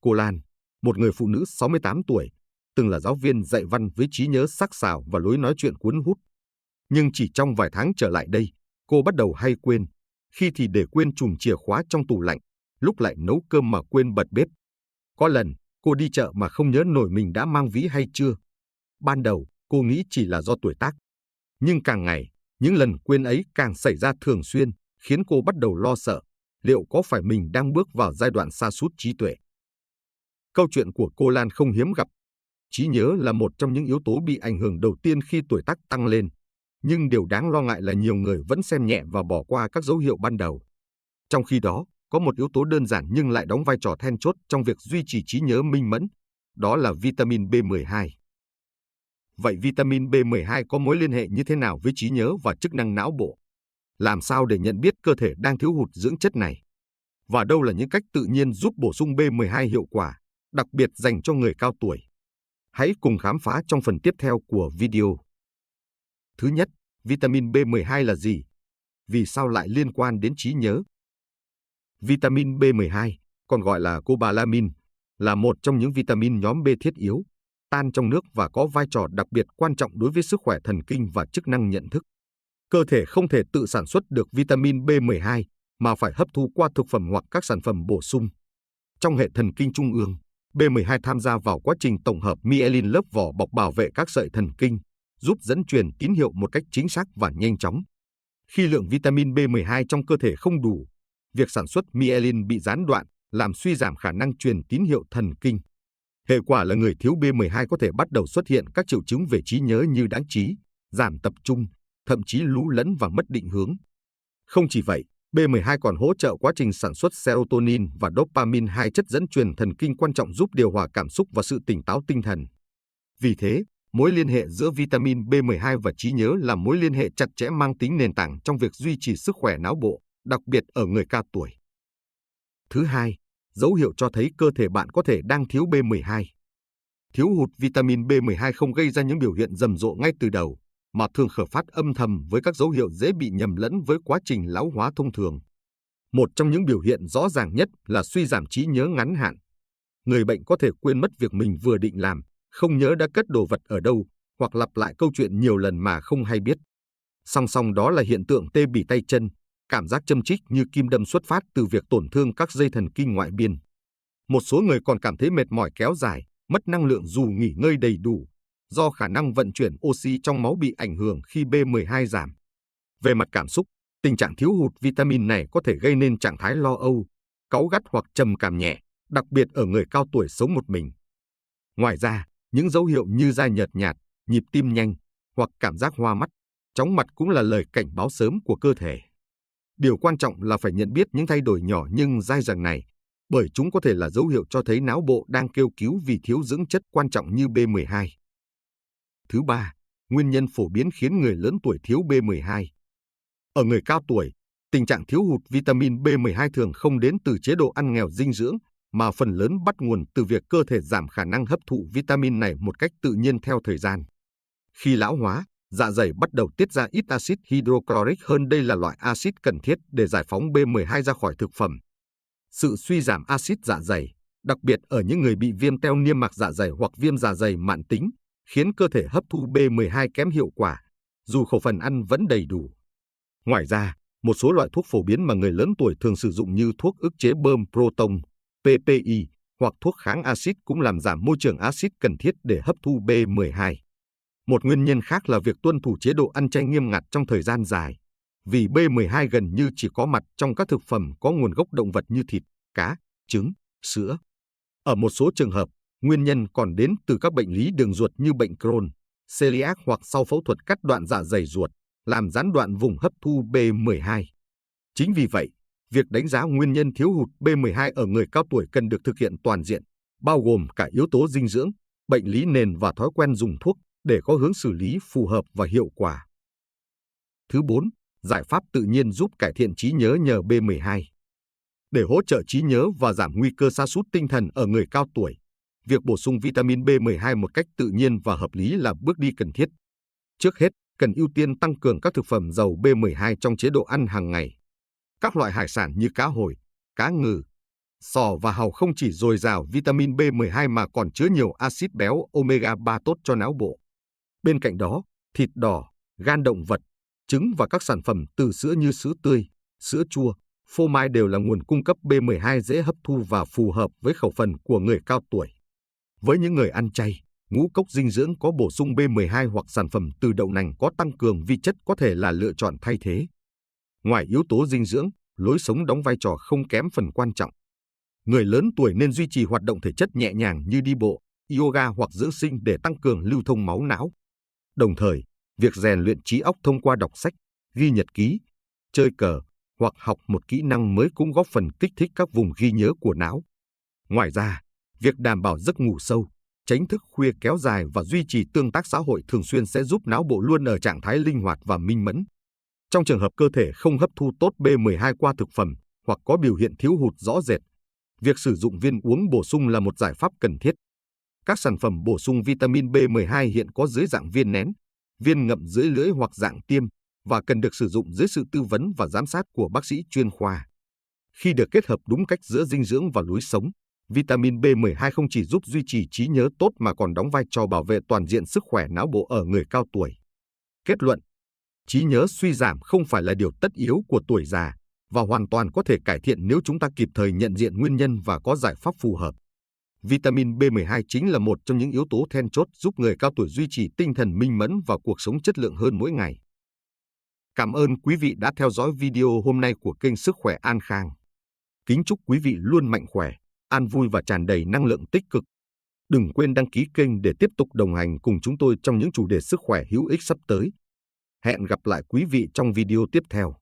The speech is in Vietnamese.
Cô Lan, một người phụ nữ 68 tuổi, từng là giáo viên dạy văn với trí nhớ sắc sảo và lối nói chuyện cuốn hút. Nhưng chỉ trong vài tháng trở lại đây, cô bắt đầu hay quên, khi thì để quên chùm chìa khóa trong tủ lạnh, lúc lại nấu cơm mà quên bật bếp. Có lần, cô đi chợ mà không nhớ nổi mình đã mang ví hay chưa. Ban đầu, cô nghĩ chỉ là do tuổi tác. Nhưng càng ngày, những lần quên ấy càng xảy ra thường xuyên, khiến cô bắt đầu lo sợ, liệu có phải mình đang bước vào giai đoạn sa sút trí tuệ. Câu chuyện của cô Lan không hiếm gặp. Trí nhớ là một trong những yếu tố bị ảnh hưởng đầu tiên khi tuổi tác tăng lên. Nhưng điều đáng lo ngại là nhiều người vẫn xem nhẹ và bỏ qua các dấu hiệu ban đầu. Trong khi đó, có một yếu tố đơn giản nhưng lại đóng vai trò then chốt trong việc duy trì trí nhớ minh mẫn, đó là vitamin B12. Vậy vitamin B12 có mối liên hệ như thế nào với trí nhớ và chức năng não bộ? Làm sao để nhận biết cơ thể đang thiếu hụt dưỡng chất này? Và đâu là những cách tự nhiên giúp bổ sung B12 hiệu quả, đặc biệt dành cho người cao tuổi? Hãy cùng khám phá trong phần tiếp theo của video. Thứ nhất, vitamin B12 là gì? Vì sao lại liên quan đến trí nhớ? Vitamin B12, còn gọi là cobalamin, là một trong những vitamin nhóm B thiết yếu, tan trong nước và có vai trò đặc biệt quan trọng đối với sức khỏe thần kinh và chức năng nhận thức. Cơ thể không thể tự sản xuất được vitamin B12 mà phải hấp thu qua thực phẩm hoặc các sản phẩm bổ sung. Trong hệ thần kinh trung ương, B12 tham gia vào quá trình tổng hợp myelin, lớp vỏ bọc bảo vệ các sợi thần kinh, giúp dẫn truyền tín hiệu một cách chính xác và nhanh chóng. Khi lượng vitamin B12 trong cơ thể không đủ, việc sản xuất myelin bị gián đoạn, làm suy giảm khả năng truyền tín hiệu thần kinh. Hệ quả là người thiếu B12 có thể bắt đầu xuất hiện các triệu chứng về trí nhớ như đãng trí, giảm tập trung, thậm chí lú lẫn và mất định hướng. Không chỉ vậy, B12 còn hỗ trợ quá trình sản xuất serotonin và dopamine, hai chất dẫn truyền thần kinh quan trọng giúp điều hòa cảm xúc và sự tỉnh táo tinh thần. Vì thế, mối liên hệ giữa vitamin B12 và trí nhớ là mối liên hệ chặt chẽ mang tính nền tảng trong việc duy trì sức khỏe não bộ, đặc biệt ở người cao tuổi. Thứ hai, dấu hiệu cho thấy cơ thể bạn có thể đang thiếu B12. Thiếu hụt vitamin B12 không gây ra những biểu hiện rầm rộ ngay từ đầu, mà thường khởi phát âm thầm với các dấu hiệu dễ bị nhầm lẫn với quá trình lão hóa thông thường. Một trong những biểu hiện rõ ràng nhất là suy giảm trí nhớ ngắn hạn. Người bệnh có thể quên mất việc mình vừa định làm, không nhớ đã cất đồ vật ở đâu, hoặc lặp lại câu chuyện nhiều lần mà không hay biết. Song song đó là hiện tượng tê bì tay chân, cảm giác châm chích như kim đâm xuất phát từ việc tổn thương các dây thần kinh ngoại biên. Một số người còn cảm thấy mệt mỏi kéo dài, mất năng lượng dù nghỉ ngơi đầy đủ, do khả năng vận chuyển oxy trong máu bị ảnh hưởng khi B12 giảm. Về mặt cảm xúc, tình trạng thiếu hụt vitamin này có thể gây nên trạng thái lo âu, cáu gắt hoặc trầm cảm nhẹ, đặc biệt ở người cao tuổi sống một mình. Ngoài ra, những dấu hiệu như da nhợt nhạt, nhịp tim nhanh hoặc cảm giác hoa mắt, chóng mặt cũng là lời cảnh báo sớm của cơ thể. Điều quan trọng là phải nhận biết những thay đổi nhỏ nhưng dai dẳng này, bởi chúng có thể là dấu hiệu cho thấy não bộ đang kêu cứu vì thiếu dưỡng chất quan trọng như B12. Thứ ba, nguyên nhân phổ biến khiến người lớn tuổi thiếu B12. Ở người cao tuổi, tình trạng thiếu hụt vitamin B12 thường không đến từ chế độ ăn nghèo dinh dưỡng, mà phần lớn bắt nguồn từ việc cơ thể giảm khả năng hấp thụ vitamin này một cách tự nhiên theo thời gian. Khi lão hóa, dạ dày bắt đầu tiết ra ít axit hydrochloric hơn, đây là loại axit cần thiết để giải phóng B12 ra khỏi thực phẩm. Sự suy giảm axit dạ dày, đặc biệt ở những người bị viêm teo niêm mạc dạ dày hoặc viêm dạ dày mãn tính, khiến cơ thể hấp thu B12 kém hiệu quả, dù khẩu phần ăn vẫn đầy đủ. Ngoài ra, một số loại thuốc phổ biến mà người lớn tuổi thường sử dụng như thuốc ức chế bơm proton, PPI, hoặc thuốc kháng axit cũng làm giảm môi trường axit cần thiết để hấp thu B12. Một nguyên nhân khác là việc tuân thủ chế độ ăn chay nghiêm ngặt trong thời gian dài, vì B12 gần như chỉ có mặt trong các thực phẩm có nguồn gốc động vật như thịt, cá, trứng, sữa. Ở một số trường hợp, nguyên nhân còn đến từ các bệnh lý đường ruột như bệnh Crohn, celiac hoặc sau phẫu thuật cắt đoạn dạ dày ruột, làm gián đoạn vùng hấp thu B12. Chính vì vậy, việc đánh giá nguyên nhân thiếu hụt B12 ở người cao tuổi cần được thực hiện toàn diện, bao gồm cả yếu tố dinh dưỡng, bệnh lý nền và thói quen dùng thuốc để có hướng xử lý phù hợp và hiệu quả. Thứ 4, giải pháp tự nhiên giúp cải thiện trí nhớ nhờ B12. Để hỗ trợ trí nhớ và giảm nguy cơ sa sút tinh thần ở người cao tuổi, việc bổ sung vitamin B12 một cách tự nhiên và hợp lý là bước đi cần thiết. Trước hết, cần ưu tiên tăng cường các thực phẩm giàu B12 trong chế độ ăn hàng ngày. Các loại hải sản như cá hồi, cá ngừ, Sò và hàu không chỉ dồi dào vitamin B12 mà còn chứa nhiều axit béo omega 3 tốt cho não bộ. Bên cạnh đó, thịt đỏ, gan động vật, trứng và các sản phẩm từ sữa như sữa tươi, sữa chua, phô mai đều là nguồn cung cấp B12 dễ hấp thu và phù hợp với khẩu phần của người cao tuổi. Với những người ăn chay, ngũ cốc dinh dưỡng có bổ sung B12 hoặc sản phẩm từ đậu nành có tăng cường vi chất có thể là lựa chọn thay thế. Ngoài yếu tố dinh dưỡng, lối sống đóng vai trò không kém phần quan trọng. Người lớn tuổi nên duy trì hoạt động thể chất nhẹ nhàng như đi bộ, yoga hoặc dưỡng sinh để tăng cường lưu thông máu não. Đồng thời, việc rèn luyện trí óc thông qua đọc sách, ghi nhật ký, chơi cờ hoặc học một kỹ năng mới cũng góp phần kích thích các vùng ghi nhớ của não. Ngoài ra, việc đảm bảo giấc ngủ sâu, tránh thức khuya kéo dài và duy trì tương tác xã hội thường xuyên sẽ giúp não bộ luôn ở trạng thái linh hoạt và minh mẫn. Trong trường hợp cơ thể không hấp thu tốt B12 qua thực phẩm hoặc có biểu hiện thiếu hụt rõ rệt, việc sử dụng viên uống bổ sung là một giải pháp cần thiết. Các sản phẩm bổ sung vitamin B12 hiện có dưới dạng viên nén, viên ngậm dưới lưỡi hoặc dạng tiêm và cần được sử dụng dưới sự tư vấn và giám sát của bác sĩ chuyên khoa. Khi được kết hợp đúng cách giữa dinh dưỡng và lối sống, vitamin B12 không chỉ giúp duy trì trí nhớ tốt mà còn đóng vai trò bảo vệ toàn diện sức khỏe não bộ ở người cao tuổi. Kết luận: trí nhớ suy giảm không phải là điều tất yếu của tuổi già và hoàn toàn có thể cải thiện nếu chúng ta kịp thời nhận diện nguyên nhân và có giải pháp phù hợp. Vitamin B12 chính là một trong những yếu tố then chốt giúp người cao tuổi duy trì tinh thần minh mẫn và cuộc sống chất lượng hơn mỗi ngày. Cảm ơn quý vị đã theo dõi video hôm nay của kênh Sức khỏe An Khang. Kính chúc quý vị luôn mạnh khỏe, an vui và tràn đầy năng lượng tích cực. Đừng quên đăng ký kênh để tiếp tục đồng hành cùng chúng tôi trong những chủ đề sức khỏe hữu ích sắp tới. Hẹn gặp lại quý vị trong video tiếp theo.